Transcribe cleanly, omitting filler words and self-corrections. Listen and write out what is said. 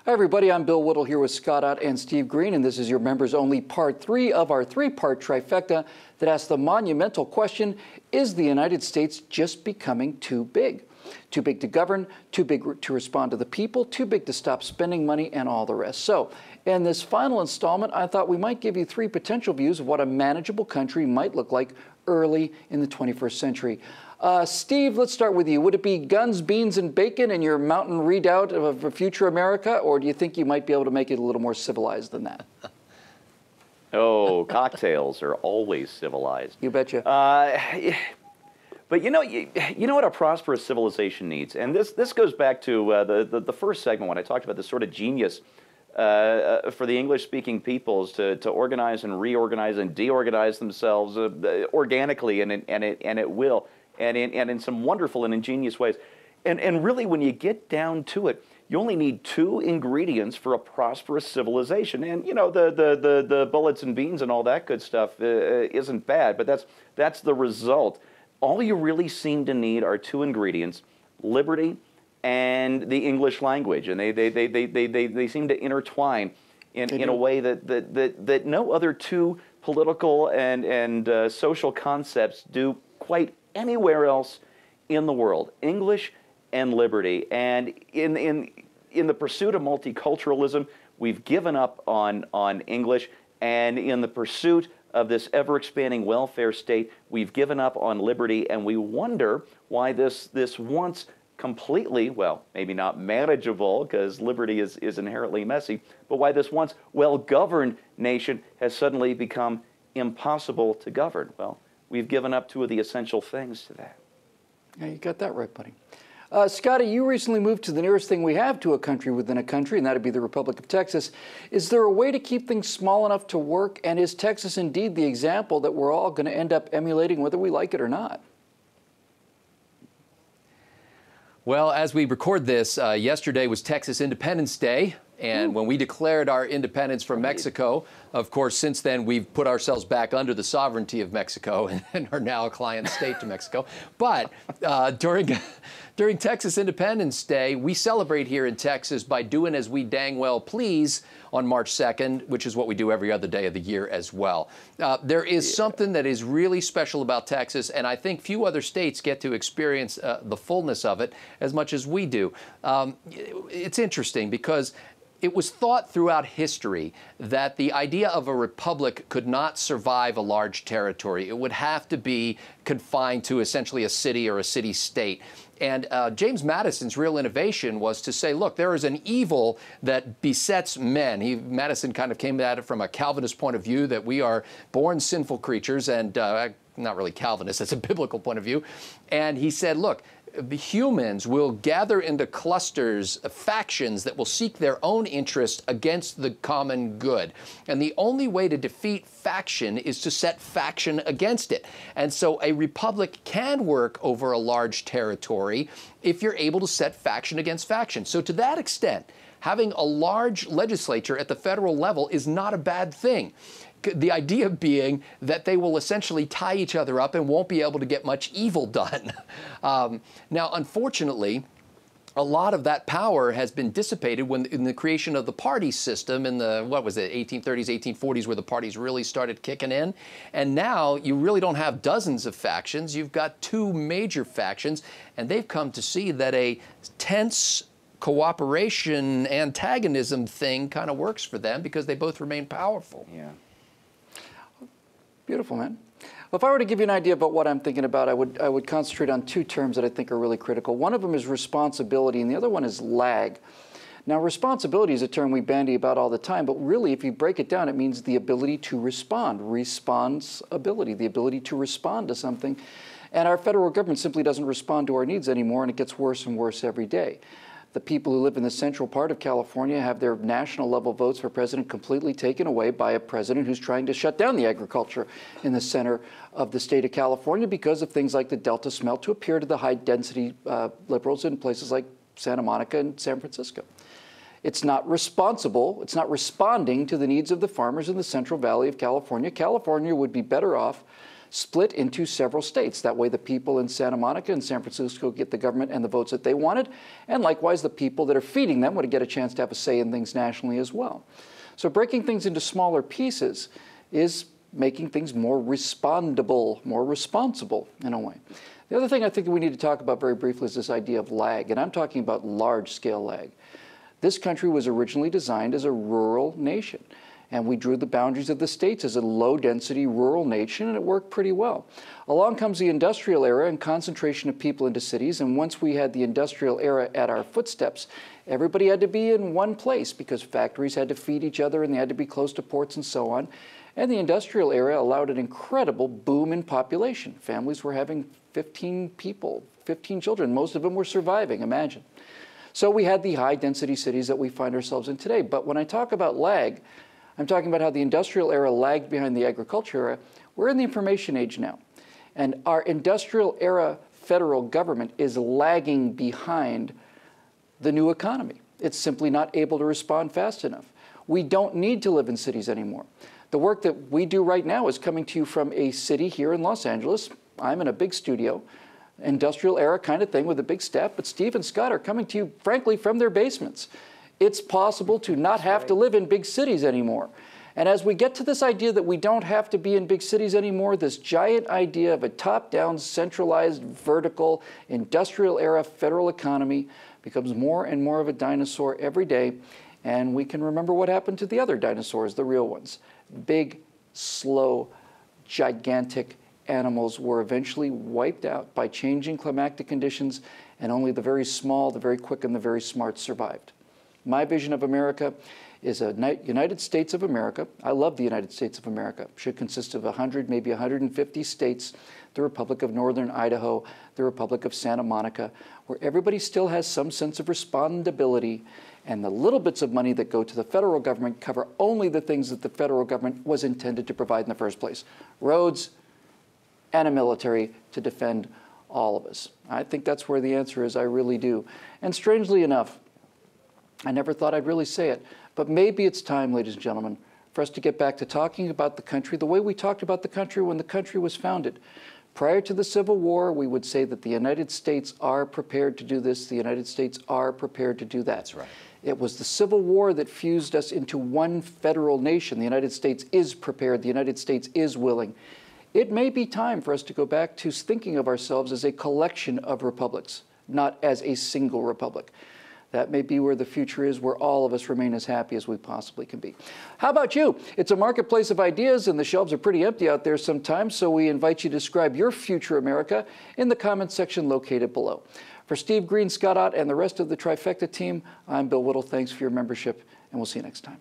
Hi everybody, I'm Bill Whittle here with Scott Ott and Steve Green, and this is your Members Only Part 3 of our three-part trifecta that asks the monumental question, is the United States just becoming too big? Too big to govern, too big to respond to the people, too big to stop spending money, and all the rest. So, in this final installment, I thought we might give you three potential views of what a manageable country might look like early in the 21st century. Steve, let's start with you. Would it be guns, beans, and bacon in your mountain redoubt of a future America, or do you think you might be able to make it a little more civilized than that? Oh, cocktails are always civilized. You betcha. But you know what a prosperous civilization needs, and this goes back to the first segment when I talked about this sort of genius for the English-speaking peoples to organize and reorganize and deorganize themselves organically, and it will. And in some wonderful and ingenious ways. And really, when you get down to it, you only need two ingredients for a prosperous civilization. And, you know, the bullets and beans and all that good stuff isn't bad, but that's the result. All you really seem to need are two ingredients, liberty and the English language. And they seem to intertwine in a way that no other two political and social concepts do quite anywhere else in the world. English and liberty. And in the pursuit of multiculturalism, we've given up on English, and in the pursuit of this ever-expanding welfare state, we've given up on liberty, and we wonder why this once completely, well, maybe not manageable, because liberty is inherently messy, but why this once well-governed nation has suddenly become impossible to govern. Well, we've given up two of the essential things to that. Yeah, you got that right, buddy. Scotty, you recently moved to the nearest thing we have to a country within a country, and that would be the Republic of Texas. Is there a way to keep things small enough to work, and is Texas indeed the example that we're all going to end up emulating whether we like it or not? Well, as we record this, yesterday was Texas Independence Day. And when we declared our independence from Mexico, of course, since then, we've put ourselves back under the sovereignty of Mexico and are now a client state to Mexico. But during Texas Independence Day, we celebrate here in Texas by doing as we dang well please on March 2nd, which is what we do every other day of the year as well. There is something that is really special about Texas, and I think few other states get to experience the fullness of it as much as we do. It's interesting because it was thought throughout history that the idea of a republic could not survive a large territory. It would have to be confined to essentially a city or a city-state. And James Madison's real innovation was to say, look, there is an evil that besets men. Madison kind of came at it from a Calvinist point of view, that we are born sinful creatures, and not really Calvinist, it's a biblical point of view. And he said, look, the humans will gather into clusters of factions that will seek their own interest against the common good. And the only way to defeat faction is to set faction against it. And so a republic can work over a large territory if you're able to set faction against faction. So to that extent, having a large legislature at the federal level is not a bad thing. The idea being that they will essentially tie each other up and won't be able to get much evil done. Now, unfortunately, a lot of that power has been dissipated in the creation of the party system in the, what was it, 1830s, 1840s, where the parties really started kicking in. And now you really don't have dozens of factions. You've got two major factions, and they've come to see that a tense cooperation antagonism thing kind of works for them because they both remain powerful. Yeah. Beautiful, man. Well, if I were to give you an idea about what I'm thinking about, I would concentrate on two terms that I think are really critical. One of them is responsibility, and the other one is lag. Now, responsibility is a term we bandy about all the time, but really, if you break it down, it means the ability to respond. Responsibility, the ability to respond to something. And our federal government simply doesn't respond to our needs anymore, and it gets worse and worse every day. The people who live in the central part of California have their national level votes for president completely taken away by a president who's trying to shut down the agriculture in the center of the state of California because of things like the Delta smelt to appear to the high density liberals in places like Santa Monica and San Francisco. It's not responsible. It's not responding to the needs of the farmers in the Central Valley of California. California would be better off split into several states. That way the people in Santa Monica and San Francisco get the government and the votes that they wanted, and likewise the people that are feeding them would get a chance to have a say in things nationally as well. So breaking things into smaller pieces is making things more respondable, more responsible in a way. The other thing I think we need to talk about very briefly is this idea of lag, and I'm talking about large-scale lag. This country was originally designed as a rural nation, and we drew the boundaries of the states as a low-density rural nation, and it worked pretty well. Along comes the industrial era and concentration of people into cities, and once we had the industrial era at our footsteps, everybody had to be in one place because factories had to feed each other and they had to be close to ports and so on. And the industrial era allowed an incredible boom in population. Families were having 15 people, 15 children. Most of them were surviving, imagine. So we had the high-density cities that we find ourselves in today. But when I talk about lag, I'm talking about how the industrial era lagged behind the agriculture era. We're in the information age now. And our industrial era federal government is lagging behind the new economy. It's simply not able to respond fast enough. We don't need to live in cities anymore. The work that we do right now is coming to you from a city here in Los Angeles. I'm in a big studio, industrial era kind of thing with a big step, but Steve and Scott are coming to you, frankly, from their basements. It's possible to not have to live in big cities anymore. And as we get to this idea that we don't have to be in big cities anymore, this giant idea of a top-down, centralized, vertical, industrial era federal economy becomes more and more of a dinosaur every day. And we can remember what happened to the other dinosaurs, the real ones. Big, slow, gigantic animals were eventually wiped out by changing climatic conditions, and only the very small, the very quick, and the very smart survived. My vision of America is a United States of America. I love the United States of America. It should consist of 100, maybe 150 states, the Republic of Northern Idaho, the Republic of Santa Monica, where everybody still has some sense of responsibility, and the little bits of money that go to the federal government cover only the things that the federal government was intended to provide in the first place. Roads and a military to defend all of us. I think that's where the answer is. I really do. And strangely enough, I never thought I'd really say it, but maybe it's time, ladies and gentlemen, for us to get back to talking about the country the way we talked about the country when the country was founded. Prior to the Civil War, we would say that the United States are prepared to do this, the United States are prepared to do that. That's right. It was the Civil War that fused us into one federal nation. The United States is prepared, the United States is willing. It may be time for us to go back to thinking of ourselves as a collection of republics, not as a single republic. That may be where the future is, where all of us remain as happy as we possibly can be. How about you? It's a marketplace of ideas, and the shelves are pretty empty out there sometimes, so we invite you to describe your future America in the comments section located below. For Steve Green, Scott Ott, and the rest of the Trifecta team, I'm Bill Whittle. Thanks for your membership, and we'll see you next time.